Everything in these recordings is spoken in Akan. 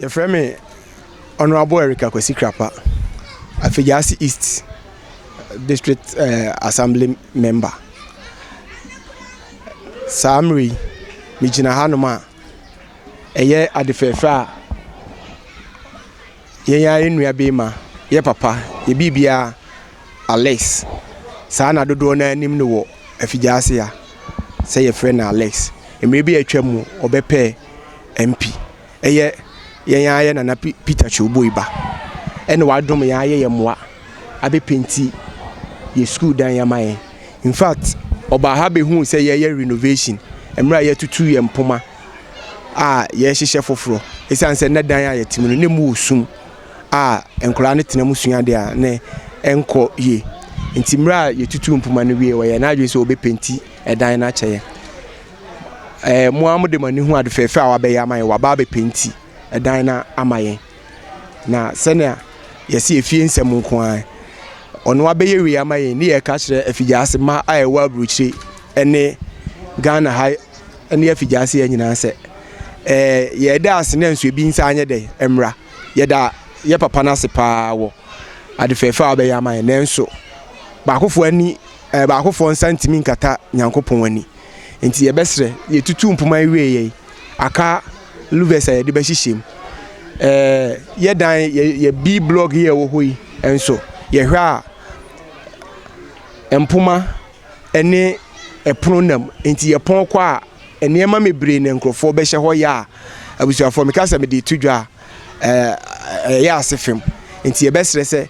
Your friend Honorable Erica Kwesikrapa, Afijasi East District Assembly member. Samri Mijina Hanuma, a year at the Fefa. Ye in Bima, ye papa, ye bibia Alex. Sana do na nim no Afijasia. Say your friend Alex. It may be a chemu or bepe MP. Ye na Peter Chubuiba. And what do me ye moi? Abi penti ye school down your mind. In fact, Oba Habi who say ye renovation. And right ye to 2 year poma. Ye she chef of it's answered not down ye timon ne mu soon. And Colanet Namusia there, ne, enco ye. In Timra, ye 2 poma no way, where an address will be penti a diner chair. Mohammed de Manu who had fair flower by Yamay, Wababe penti a diner amaye. Na Senya, ye see a few in some moon. On Wabe Yamay, near catch the Fijas, ma I well bruchy, and ne Ghana high, and near Fijasi and answer. Ye das names we been signed day, Emra, Yeda. Ye papa na se pa wo ade fefa ba ya man nenso ba akofo ani ba akofo nsantimi nkata nyankopon ani enti ye besre ye tutu mpoma wie ye aka luvesa ye de ba hihiem ye dan ye B blog ye wo hoi enso ye hwa empoma ene epronam enti ye pon kwa enema mebre ne nkrofo be hye ho ya abusuafo mekasa me de tudwa ya asefem enti ebesre se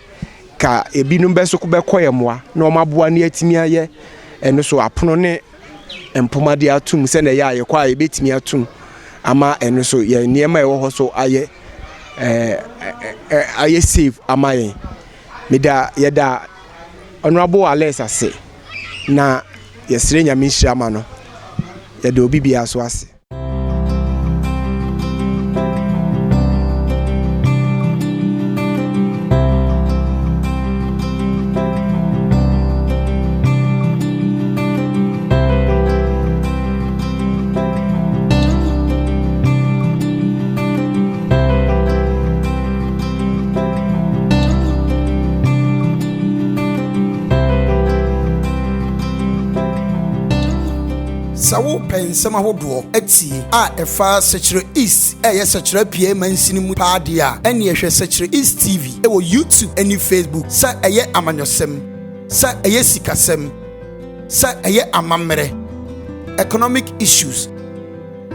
ka ebinum beso ko bekoyemoa na omaboa na atimi aye eno so apono ne empomade atum se na ya aye kwa ebetimi atum ama eno so ye niema e wo ho so aye aye save ama ye meda yeda Honorable Alex ase na yesre nyame hyiama no yeda obi bia so ase. Sawo pensema hodo atie efa Sechere East Sechere PA mansini mu paade ene ehwe Sechere East TV wo YouTube ene Facebook sa amanyosem sa sikasem sa amamere economic issues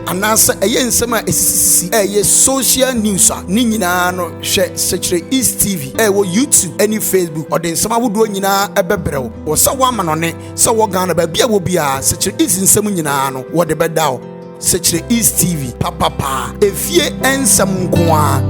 anasa nsema esisi social news ni nyina no hwe Sechere East TV wo YouTube ene Facebook ode nsema hodo nyina ebebrew wo sa wo amanone sa wo Ghana ba bia wo bia Sechere East nsem nyina no wo de bedaw Sechere East TV papa efie ensem nko a